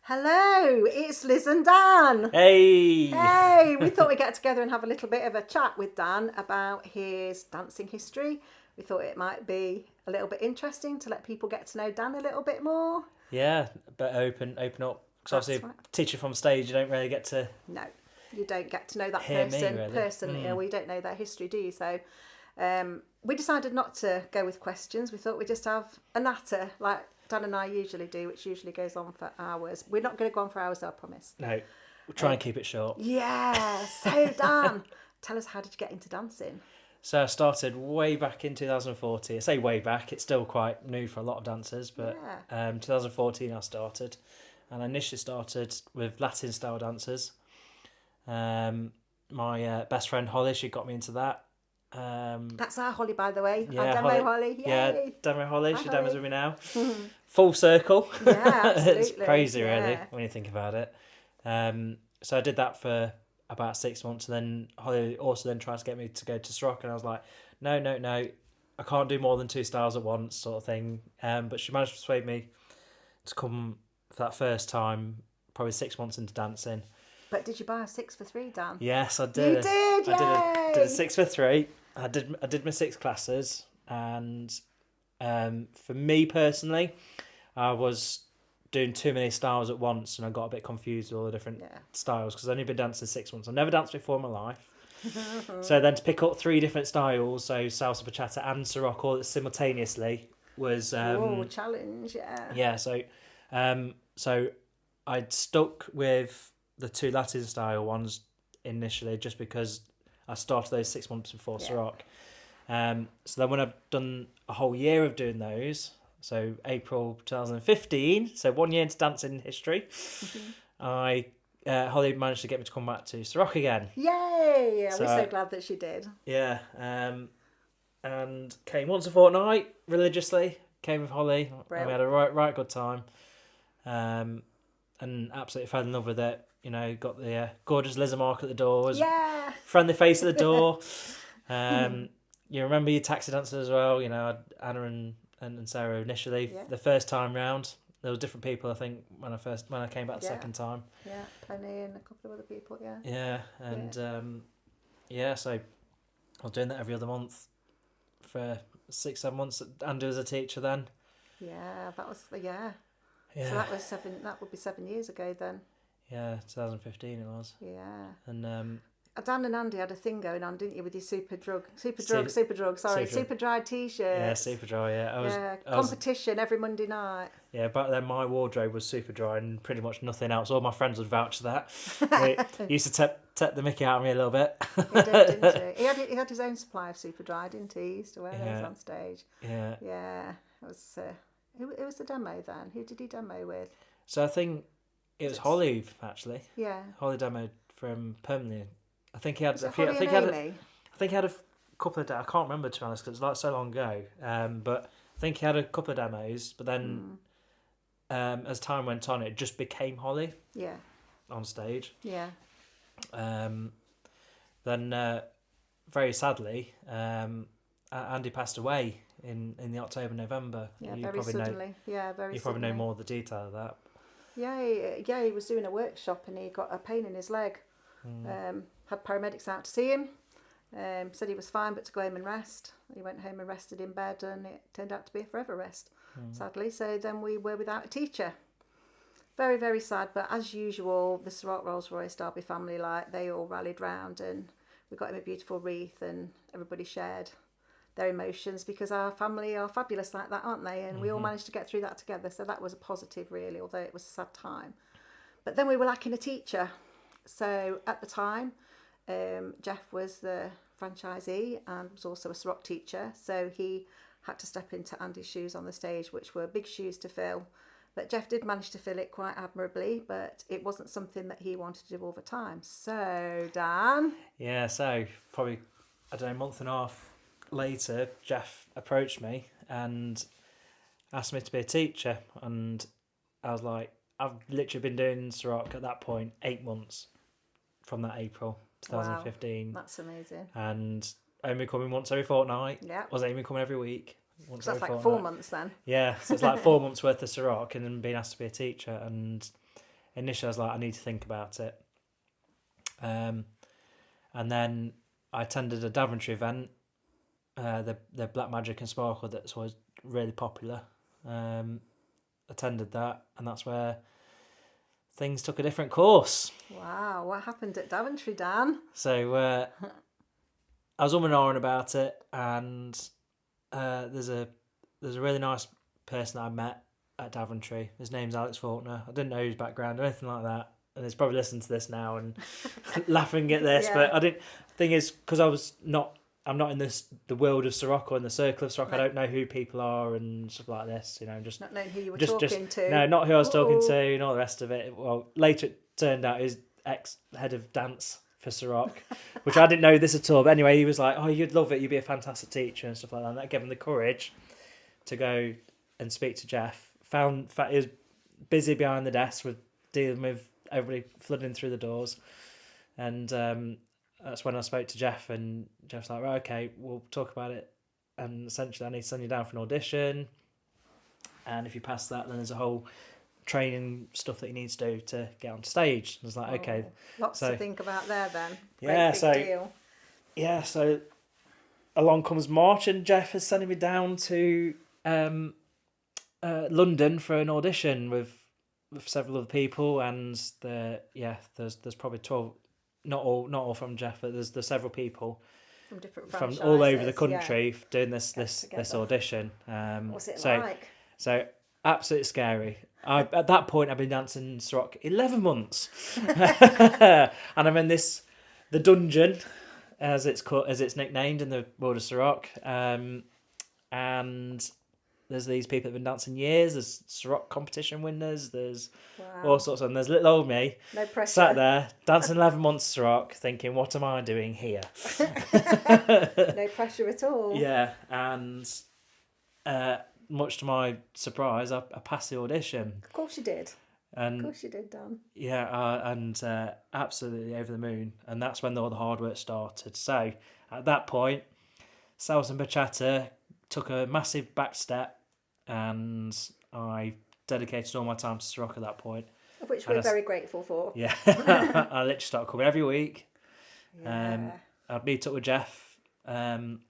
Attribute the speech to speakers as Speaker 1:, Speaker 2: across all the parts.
Speaker 1: Hello, it's Liz and Dan.
Speaker 2: Hey!
Speaker 1: Hey, we thought we'd get together and have a little bit of a chat with Dan about his dancing history. We thought it might be a little bit interesting to let people get to know Dan a little bit more.
Speaker 2: Yeah, but open up. Because obviously,
Speaker 1: right.
Speaker 2: teacher from stage, you don't really get to
Speaker 1: No, you don't get to know that
Speaker 2: hear
Speaker 1: person
Speaker 2: me, really.
Speaker 1: personally, or you don't know their history, do you? So we decided not to go with questions. We thought we'd just have a natter like Dan and I usually do, which usually goes on for hours. We're not going to go on for hours, I promise.
Speaker 2: No, we'll try and keep it short.
Speaker 1: Yeah. So Dan, tell us, how did you get into dancing?
Speaker 2: So I started way back in 2014. I say way back, it's still quite new for a lot of dancers, but 2014 I started. And I initially started with Latin style dancers. My best friend Holly, she got me into that.
Speaker 1: That's our Holly, by the way.
Speaker 2: Yeah,
Speaker 1: Our demo Holly. Yay.
Speaker 2: Yeah, demo Holly.
Speaker 1: Hi,
Speaker 2: She
Speaker 1: Holly.
Speaker 2: demos with me now. Full circle.
Speaker 1: Yeah, absolutely.
Speaker 2: It's crazy, really,
Speaker 1: Yeah.
Speaker 2: when you think about it. So I did that for about 6 months, and then Holly also then tried to get me to go to Ceroc, and I was like, no, I can't do more than 2 styles at once, sort of thing. But she managed to persuade me to come for that first time, probably 6 months into dancing.
Speaker 1: But did you buy a 6 for 3, Dan?
Speaker 2: Yes, I did.
Speaker 1: You did,
Speaker 2: I did
Speaker 1: yay!
Speaker 2: a 6 for 3. I did my 6 classes, and for me personally, I was doing too many styles at once, and I got a bit confused with all the different styles because I've only been dancing 6 months. I've never danced before in my life. So then to pick up 3 different styles, so salsa, bachata, and Ceroc all simultaneously was
Speaker 1: challenge, yeah.
Speaker 2: yeah. So I'd stuck with the 2 Latin style ones initially, just because I started those 6 months before Ceroc. So then when I've done a whole year of doing those, so April 2015, so 1 year into dancing history, Holly managed to get me to come back to Ceroc again.
Speaker 1: Yay! We're so glad that she did.
Speaker 2: Yeah, and came once a fortnight religiously. Came with Holly, and we had a right good time, and absolutely fell in love with it. You know, got the gorgeous Liz Mark at the doors.
Speaker 1: Yeah.
Speaker 2: Friendly face at the door. You remember your taxi dancers as well. You know, Anna and Sarah initially.
Speaker 1: Yeah.
Speaker 2: The first time round, there was different people. I think when I came back the second time.
Speaker 1: Yeah, Penny and a couple of other people. Yeah.
Speaker 2: Yeah, and so I was doing that every other month for 6-7 months. Andy was a teacher then.
Speaker 1: Yeah, that was
Speaker 2: Yeah.
Speaker 1: So that was 7. That would be 7 years ago then.
Speaker 2: Yeah, 2015 it was.
Speaker 1: Yeah.
Speaker 2: And
Speaker 1: Dan and Andy had a thing going on, didn't you, with your super dry t-shirts.
Speaker 2: Yeah, super dry. Yeah,
Speaker 1: Competition every Monday night.
Speaker 2: Yeah, back then my wardrobe was super dry and pretty much nothing else. All my friends would vouch for that. He used to take the mickey out of me a little bit.
Speaker 1: He did, didn't he? He had his own supply of super dry, didn't he? He used to wear those on stage.
Speaker 2: Yeah.
Speaker 1: Yeah, it was. Who was the demo then? Who did he demo with?
Speaker 2: So I think it was Holly actually.
Speaker 1: Yeah.
Speaker 2: Holly demoed from permanently. I think he had. I
Speaker 1: think
Speaker 2: he had a couple of. I can't remember, to be honest, because it was so long ago. But I think he had a couple of demos. But then, as time went on, it just became Holly.
Speaker 1: Yeah.
Speaker 2: On stage.
Speaker 1: Yeah.
Speaker 2: Then, very sadly, Andy passed away in the October-November.
Speaker 1: Yeah, very suddenly.
Speaker 2: You probably know more of the detail of that.
Speaker 1: Yeah, he was doing a workshop and he got a pain in his leg. Had paramedics out to see him. Said he was fine, but to go home and rest. He went home and rested in bed, and it turned out to be a forever rest, sadly. So then we were without a teacher. Very, very sad. But as usual, the Ceroc Rolls-Royce Derby family, they all rallied round, and we got him a beautiful wreath, and everybody shared their emotions, because our family are fabulous like that, aren't they? And we all managed to get through that together. So that was a positive, really, although it was a sad time. But then we were lacking a teacher. So at the time, Jeff was the franchisee and was also a Ceroc teacher. So he had to step into Andy's shoes on the stage, which were big shoes to fill. But Jeff did manage to fill it quite admirably, but it wasn't something that he wanted to do all the time. So, Dan?
Speaker 2: Yeah, so probably, I don't know, a month and a half later, Jeff approached me and asked me to be a teacher. And I was like, I've literally been doing Ceroc at that point 8 months from that April 2015.
Speaker 1: Wow, that's amazing.
Speaker 2: And only coming once every fortnight.
Speaker 1: Yeah.
Speaker 2: Was aiming coming every week.
Speaker 1: So that's like 4 months then.
Speaker 2: Yeah, so it's like 4 months worth of Ceroc and then being asked to be a teacher. And initially I was like, I need to think about it. And then I attended a Daventry event, the Black Magic and Sparkle that was really popular. Attended that, and that's where things took a different course.
Speaker 1: Wow, what happened at Daventry, Dan?
Speaker 2: So I was on and on about it, and there's a really nice person that I met at Daventry. His name's Alex Faulkner. I didn't know his background or anything like that, and he's probably listening to this now and laughing at this.
Speaker 1: Yeah.
Speaker 2: But I didn't. Thing is, because I'm not in the world of Ceroc or in the circle of Ceroc.
Speaker 1: No.
Speaker 2: I don't know who people are and stuff like this. Just
Speaker 1: Not knowing who you were talking to.
Speaker 2: No, not who I was talking to, and all the rest of it. Well, later it turned out he's ex-head of dance for Ceroc, which I didn't know this at all. But anyway, he was like, "Oh, you'd love it. You'd be a fantastic teacher and stuff like that." And that gave him the courage to go and speak to Jeff. He was busy behind the desk with dealing with everybody flooding through the doors, and that's when I spoke to Jeff, and Jeff's like, "Right, okay, we'll talk about it. And essentially, I need to send you down for an audition. And if you pass that, then there's a whole training stuff that you need to do to get on stage." I was like, okay.
Speaker 1: Lots to think about there then.
Speaker 2: Yeah,
Speaker 1: Great big deal.
Speaker 2: Yeah, so along comes March, and Jeff is sending me down to London for an audition with several other people, and there's probably 12. Not all from Jeff, but there's several people
Speaker 1: From different
Speaker 2: from
Speaker 1: franchises.
Speaker 2: all over the country doing this
Speaker 1: together.
Speaker 2: audition.
Speaker 1: What's it
Speaker 2: so,
Speaker 1: like?
Speaker 2: So absolutely scary. At that point, I've been dancing Ceroc 11 months, and I'm in the dungeon, as it's nicknamed in the world of Ceroc, and there's these people that have been dancing years. There's Ceroc competition winners. There's all sorts of. And there's little old me,
Speaker 1: no pressure,
Speaker 2: sat there dancing 11 months Ceroc, thinking, "What am I doing here?"
Speaker 1: No pressure at all.
Speaker 2: Yeah, and much to my surprise, I passed the audition.
Speaker 1: Of course you did.
Speaker 2: And
Speaker 1: of course you did, Dan.
Speaker 2: Yeah, and absolutely over the moon. And that's when all the hard work started. So at that point, sales and bachata took a massive back step, and I dedicated all my time to Ceroc at that point.
Speaker 1: Of which we're very grateful for.
Speaker 2: Yeah, I literally started coming every week.
Speaker 1: Yeah.
Speaker 2: I'd meet up with Jeff when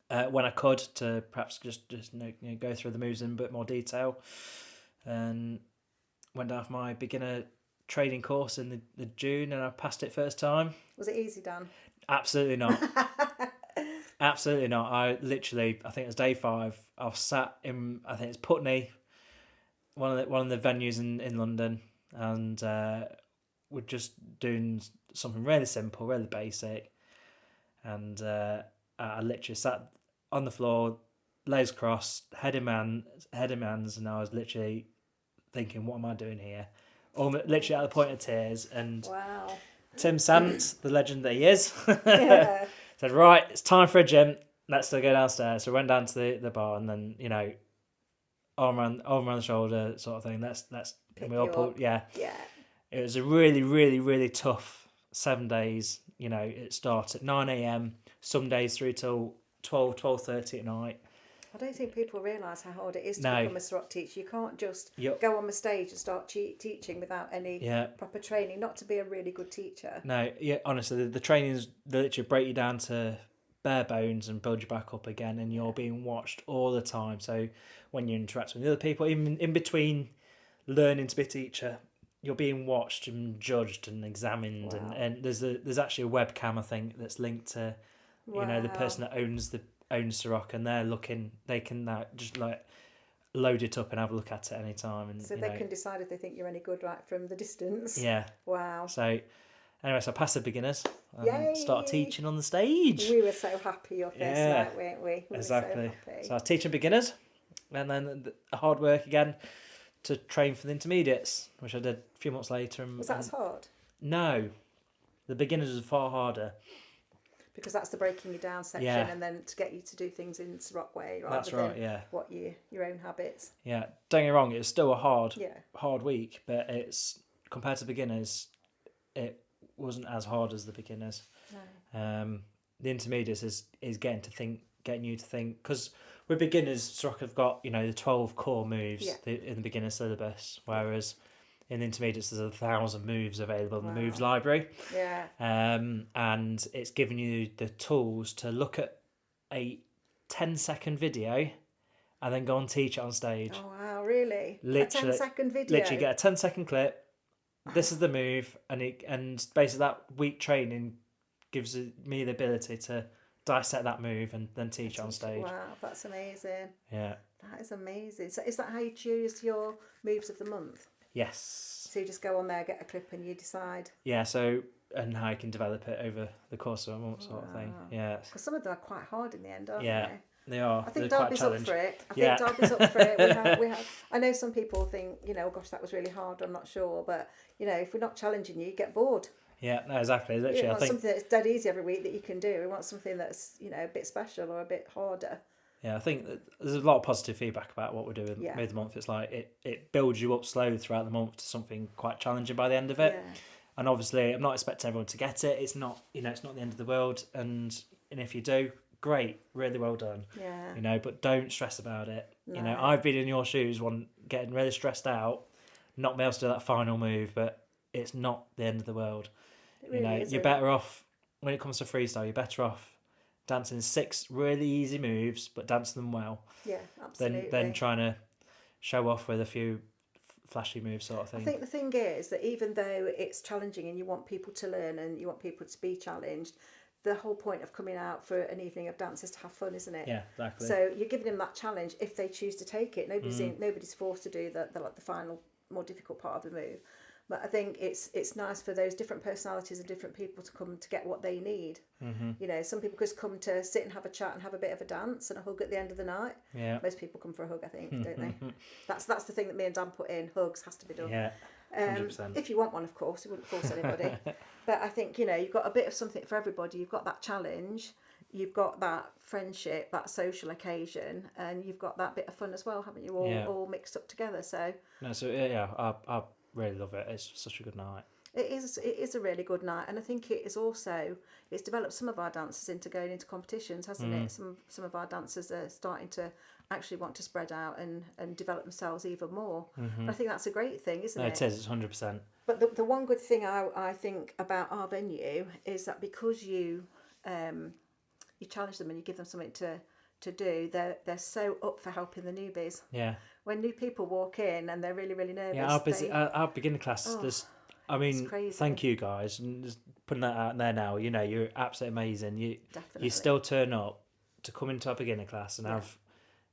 Speaker 2: I could to perhaps just go through the moves in a bit more detail, and went down for my beginner training course in the June, and I passed it first time.
Speaker 1: Was it easy, Dan?
Speaker 2: Absolutely not. Absolutely not. I think it was day 5. I was sat in, I think it's Putney, one of the venues in London, and we're just doing something really simple, really basic, and I literally sat on the floor, legs crossed, head in my hands, and I was literally thinking, what am I doing here? Literally at the point of tears. And
Speaker 1: wow.
Speaker 2: Tim Sant, the legend that he is,
Speaker 1: Yeah.
Speaker 2: said, "Right, it's time for a gym. Let's still go downstairs." So we went down to the bar, and then arm around the shoulder sort of thing. Let's
Speaker 1: Pick
Speaker 2: we all
Speaker 1: you
Speaker 2: pulled.
Speaker 1: up.
Speaker 2: Yeah.
Speaker 1: Yeah.
Speaker 2: It was a really, really, really tough 7 days. It starts at 9 a.m. some days through till 12:30 at night.
Speaker 1: I don't think people realise how hard it is to become a Ceroc teacher. You can't just go on the stage and start teaching without any proper training. Not to be a really good teacher.
Speaker 2: No, yeah, honestly, the trainings, they literally break you down to bare bones and build you back up again, and you're being watched all the time. So when you interact with other people, even in between learning to be a teacher, you're being watched and judged and examined. Wow. And there's actually a webcam, I think, that's linked to the person that owns Ceroc, and they can now just load it up and have a look at it any time. And
Speaker 1: so they can decide if they think you're any good right from the distance.
Speaker 2: Yeah.
Speaker 1: Wow.
Speaker 2: So anyway, so I passed the beginners and
Speaker 1: Yay!
Speaker 2: started teaching on the stage.
Speaker 1: We were so happy your first night, weren't we?
Speaker 2: Exactly.
Speaker 1: Were so happy.
Speaker 2: So I was teaching beginners, and then the hard work again to train for the intermediates, which I did a few months later.
Speaker 1: Was that as hard?
Speaker 2: No, the beginners was far harder.
Speaker 1: Because that's the breaking you down section, and then to get you to do things in Ceroc way, rather than what your own habits.
Speaker 2: Yeah, don't get me wrong, it's still a hard week, but it's compared to beginners, it wasn't as hard as the beginners. No. The intermediates is getting you to think, because with beginners, Ceroc have got the 12 core moves in the beginner syllabus, whereas in the intermediates, there's 1,000 moves available in the
Speaker 1: Wow.
Speaker 2: moves library.
Speaker 1: Yeah.
Speaker 2: And it's giving you the tools to look at a 10-second video and then go and teach it on stage.
Speaker 1: Oh wow, really?
Speaker 2: Literally,
Speaker 1: a 10-second video.
Speaker 2: Literally get a 10-second clip. This is the move, and basically that week training gives me the ability to dissect that move and then teach it on stage.
Speaker 1: Wow, that's amazing.
Speaker 2: Yeah.
Speaker 1: That is amazing. So is that how you choose your moves of the month?
Speaker 2: Yes.
Speaker 1: So you just go on there, get a clip, and you decide.
Speaker 2: Yeah. So and how you can develop it over the course of a month, sort of thing. Yeah.
Speaker 1: Because some of them are quite hard in the end, aren't
Speaker 2: Yeah.
Speaker 1: they?
Speaker 2: They are.
Speaker 1: I think
Speaker 2: They're
Speaker 1: Darby's
Speaker 2: quite
Speaker 1: up for it.
Speaker 2: Yeah.
Speaker 1: Darby's up for it. We have. I know some people think, gosh, that was really hard. I'm not sure, but if we're not challenging you, you get bored.
Speaker 2: Yeah. No, exactly. Literally,
Speaker 1: You want
Speaker 2: I think
Speaker 1: something that's dead easy every week that you can do. We want something that's a bit special or a bit harder.
Speaker 2: Yeah, I think that there's a lot of positive feedback about what we're doing mid month. It's like it builds you up slowly throughout the month to something quite challenging by the end of it.
Speaker 1: Yeah.
Speaker 2: And obviously, I'm not expecting everyone to get it. It's not, it's not the end of the world. And if you do, great, really well done.
Speaker 1: Yeah.
Speaker 2: But don't stress about it.
Speaker 1: No.
Speaker 2: I've been in your shoes, getting really stressed out, not being able to do that final move, but it's not the end of the world.
Speaker 1: It really isn't.
Speaker 2: You're better off when it comes to freestyle. You're better off dancing 6 really easy moves, but dancing them well.
Speaker 1: Yeah, absolutely.
Speaker 2: Than trying to show off with a few flashy moves, sort of thing.
Speaker 1: I think the thing is that even though it's challenging and you want people to learn and you want people to be challenged, the whole point of coming out for an evening of dance is to have fun, isn't it?
Speaker 2: Yeah, exactly.
Speaker 1: So you're giving them that challenge if they choose to take it. Nobody's forced to do the final, more difficult part of the move. But I think it's nice for those different personalities and different people to come to get what they need.
Speaker 2: Mm-hmm.
Speaker 1: Some people just come to sit and have a chat and have a bit of a dance and a hug at the end of the night.
Speaker 2: Yeah.
Speaker 1: Most people come for a hug, I think, don't they? That's the thing that me and Dan put in. Hugs has to be done.
Speaker 2: Yeah. 100%.
Speaker 1: If you want one, of course, we wouldn't force anybody. But I think you've got a bit of something for everybody. You've got that challenge, you've got that friendship, that social occasion, and you've got that bit of fun as well, haven't you? All mixed up together. So
Speaker 2: I really love it. It's such a good night.
Speaker 1: It is a really good night, and I think it's developed some of our dancers into going into competitions, hasn't it? Some of our dancers are starting to actually want to spread out and develop themselves even more. And I think that's a great thing, isn't it?
Speaker 2: It is. It's 100%.
Speaker 1: But the one good thing I think about our venue is that because you challenge them and you give them something to do, they're so up for helping the newbies.
Speaker 2: Yeah.
Speaker 1: When new people walk in and they're really, really nervous.
Speaker 2: Yeah, our beginner class,
Speaker 1: crazy.
Speaker 2: thank you guys. And just putting that out there now, you're absolutely amazing. You still turn up to come into our beginner class and have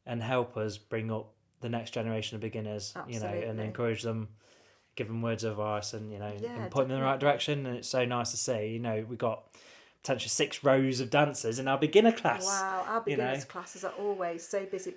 Speaker 2: and help us bring up the next generation of beginners,
Speaker 1: Absolutely.
Speaker 2: and encourage them, give them words of advice and, and point them in the right
Speaker 1: definitely.
Speaker 2: direction. And it's so nice to see, we got potentially 6 rows of dancers in our beginner class.
Speaker 1: Wow, our beginners classes are always so busy.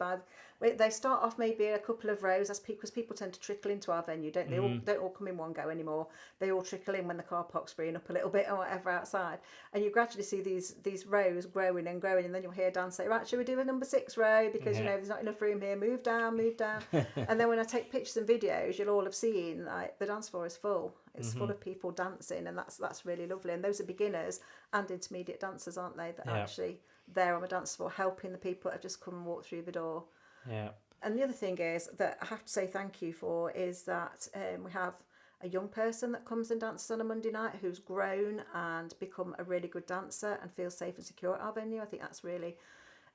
Speaker 1: They start off maybe a couple of rows because people tend to trickle into our venue, don't they? Don't all come in one go anymore. They all trickle in when the car park's freeing up a little bit or whatever outside, and you gradually see these rows growing and growing, and then you'll hear Dan say, "Right, should we do a number 6 row because there's not enough room here. Move down." And then when I take pictures and videos, you'll all have seen the dance floor is full. It's full of people dancing, and that's really lovely. And those are beginners and intermediate dancers, aren't they? That are actually there on the dance floor helping the people that have just come and walked through the door.
Speaker 2: Yeah.
Speaker 1: And the other thing is that I have to say thank you for is that we have a young person that comes and dances on a Monday night who's grown and become a really good dancer and feels safe and secure at our venue. I think that's really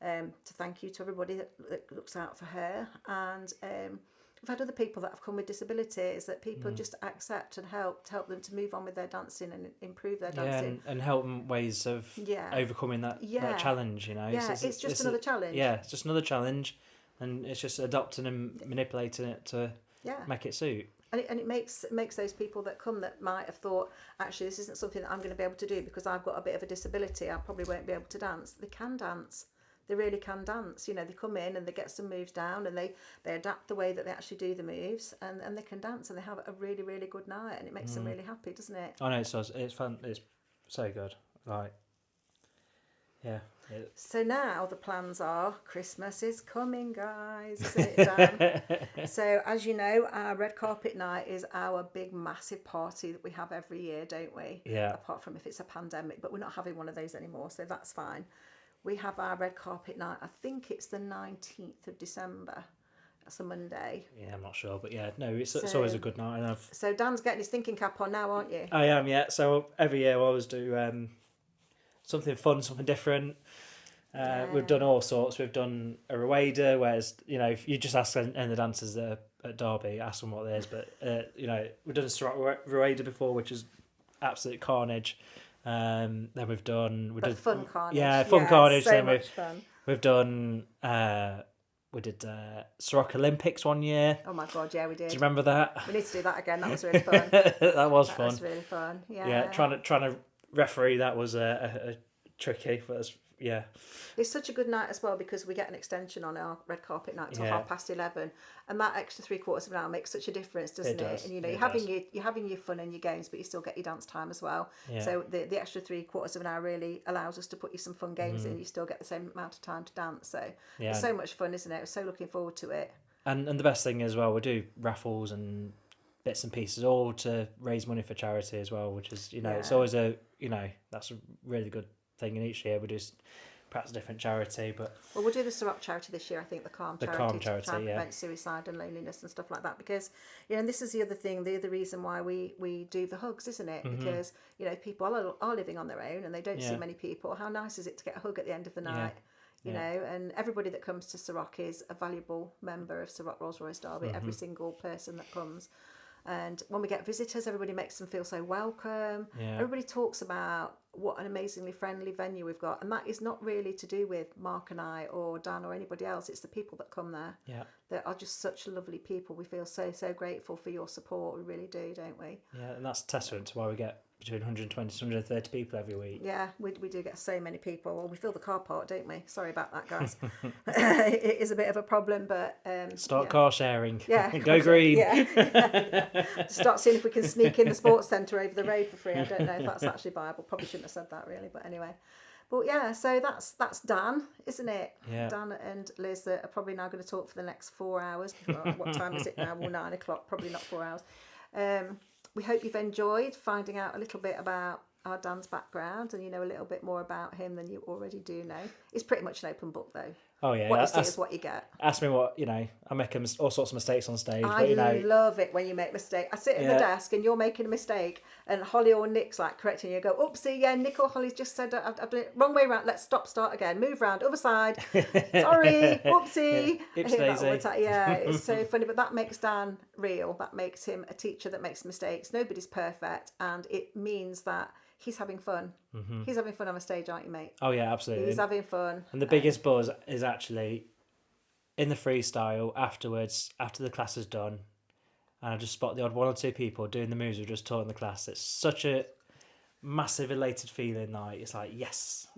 Speaker 1: to thank you to everybody that looks out for her. And we've had other people that have come with disabilities that people just accept and help them to move on with their dancing and improve their dancing.
Speaker 2: And help them ways of overcoming that challenge,
Speaker 1: Yeah, it's just another challenge.
Speaker 2: Yeah, it's just another challenge. And it's just adopting and manipulating it to make it suit.
Speaker 1: And it makes those people that come that might have thought, actually, this isn't something that I'm going to be able to do because I've got a bit of a disability. I probably won't be able to dance. They can dance. They really can dance. They come in and they get some moves down and they adapt the way that they actually do the moves and they can dance and they have a really, really good night and it makes them really happy, doesn't it?
Speaker 2: I know it does. It's fun. It's so good.
Speaker 1: So now the plans are Christmas is coming, guys, isn't it, Dan? So as you know, our red carpet night is our big massive party that we have every year, don't we?
Speaker 2: Yeah.
Speaker 1: Apart from if it's a pandemic, but we're not having one of those anymore, so that's fine. We have our red carpet night, I think it's the 19th of December. That's a Monday.
Speaker 2: Yeah, I'm not sure, but yeah, no, it's always a good night. And
Speaker 1: So Dan's getting his thinking cap on now, aren't you?
Speaker 2: I am, yeah. So every year I always do something fun, something different. We've done all sorts. We've done a Rueda, whereas, if you just ask any of the dancers at Derby, ask them what it is. But, we've done a Ceroc Rueda before, which is absolute carnage. Then we've done...
Speaker 1: fun carnage.
Speaker 2: Yeah, fun carnage.
Speaker 1: So much fun.
Speaker 2: We've done... we did Ceroc Olympics one year.
Speaker 1: Oh my God, yeah, we did.
Speaker 2: Do you remember that?
Speaker 1: We need to do that again. That was really fun.
Speaker 2: That was fun.
Speaker 1: That was really fun. Yeah.
Speaker 2: Yeah, trying to referee that was a tricky, but yeah.
Speaker 1: It's such a good night as well because we get an extension on our red carpet night till 11:30, and that extra 3/4 of an hour makes such a difference, doesn't it? And you're having your fun and your games, but you still get your dance time as well.
Speaker 2: Yeah.
Speaker 1: So the extra 3/4 of an hour really allows us to put you some fun games in. You still get the same amount of time to dance. So it's so much fun, isn't it? We're so looking forward to it.
Speaker 2: And the best thing as well, we do raffles and bits and pieces all to raise money for charity as well, which is it's always that's a really good thing. And each year we do perhaps a different charity, but
Speaker 1: we'll do the Ceroc charity this year. I think the Calm charity to try and prevent suicide and loneliness and stuff like that. Because and this is the other thing, the other reason why we do the hugs, isn't it? Because people are living on their own and they don't see many people. How nice is it to get a hug at the end of the night? You know, and everybody that comes to Ceroc is a valuable member of Ceroc Rolls-Royce Derby. Every single person that comes. And when we get visitors, everybody makes them feel so welcome. Yeah. Everybody talks about what an amazingly friendly venue we've got. And that is not really to do with Mark and I or Dan or anybody else. It's the people that come there that are just such lovely people. We feel so, so grateful for your support. We really do, don't we?
Speaker 2: Yeah, and that's testament to why we get between 120 to 130 people every week.
Speaker 1: Yeah, we do get so many people. Well, we fill the car park, don't we? Sorry about that, guys. It is a bit of a problem, but...
Speaker 2: Start car sharing.
Speaker 1: Yeah.
Speaker 2: Go green.
Speaker 1: Yeah. Start seeing if we can sneak in the sports centre over the road for free. I don't know if that's actually viable. Probably shouldn't have said that, really, but anyway. But yeah, so that's Dan, isn't it?
Speaker 2: Yeah.
Speaker 1: Dan and Liz are probably now going to talk for the next 4 hours. Well, what time is it now? Well, 9 o'clock, probably not 4 hours. We hope you've enjoyed finding out a little bit about our Dan's background and a little bit more about him than you already do know. It's pretty much an open book, though.
Speaker 2: Oh yeah,
Speaker 1: what you see is what you get.
Speaker 2: Ask me what I make all sorts of mistakes on stage.
Speaker 1: I love it when you make mistakes. I sit at the desk and you're making a mistake, and Holly or Nick's like correcting you. Go, oopsie, yeah, Nick or Holly's just said I've done it wrong way round. Let's start again. Move round, other side. Sorry, whoopsie.
Speaker 2: Yeah,
Speaker 1: I hear that all the time. Yeah, it's so funny, but that makes Dan real. That makes him a teacher that makes mistakes. Nobody's perfect, and it means that he's having fun. Mm-hmm. He's having fun on the stage, aren't you, mate?
Speaker 2: Oh yeah, absolutely.
Speaker 1: He's having fun.
Speaker 2: And the biggest buzz is actually in the freestyle afterwards, after the class is done, and I just spot the odd one or two people doing the moves we've just taught in the class. It's such a massive elated feeling. Like it's like, yes,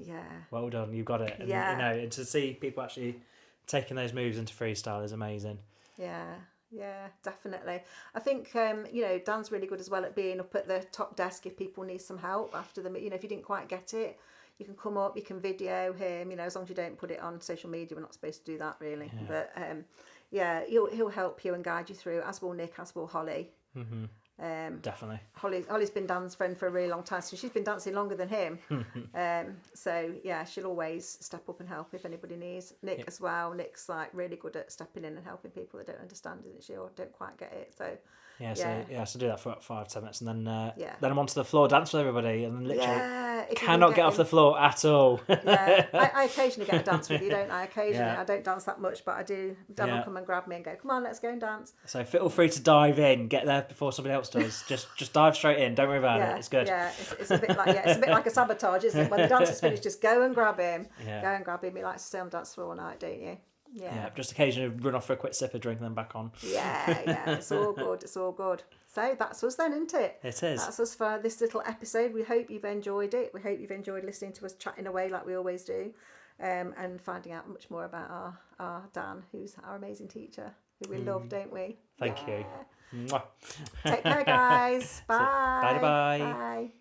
Speaker 2: well done, you've got it. And, and to see people actually taking those moves into freestyle is amazing.
Speaker 1: Yeah, definitely. I think, Dan's really good as well at being up at the top desk if people need some help after the, if you didn't quite get it, you can come up, you can video him, as long as you don't put it on social media. We're not supposed to do that, really. Yeah. But, he'll help you and guide you through, as will Nick, as will Holly. Mm-hmm.
Speaker 2: Definitely.
Speaker 1: Holly's been Dan's friend for a really long time, so she's been dancing longer than him. So yeah, she'll always step up and help if anybody needs. Nick as well. Nick's like really good at stepping in and helping people that don't understand, isn't she, or don't quite get it. So
Speaker 2: so do that for about 5-10 minutes, and then I'm onto the floor, dance with everybody, and literally cannot get off the floor at all.
Speaker 1: I occasionally get a dance with you, don't I? Occasionally, I don't dance that much, but I do. Dan will come and grab me and go, "Come on, let's go and dance."
Speaker 2: So feel free to dive in, get there before somebody else does. Just dive straight in. Don't worry about it. It's good.
Speaker 1: Yeah, it's a bit like a sabotage, isn't it? When the dance is finished, just go and grab him. Go and grab him. He likes to stay on the dance floor all night, don't you? Yeah.
Speaker 2: Just occasionally run off for a quick sip of drink and then back on.
Speaker 1: Yeah, it's all good. It's all good. So that's us then, isn't it?
Speaker 2: It is.
Speaker 1: That's us for this little episode. We hope you've enjoyed it. We hope you've enjoyed listening to us chatting away like we always do, and finding out much more about our Dan, who's our amazing teacher, who we love, don't we?
Speaker 2: Thank you. Mwah.
Speaker 1: Take care, guys. Bye.
Speaker 2: Bye.
Speaker 1: Bye.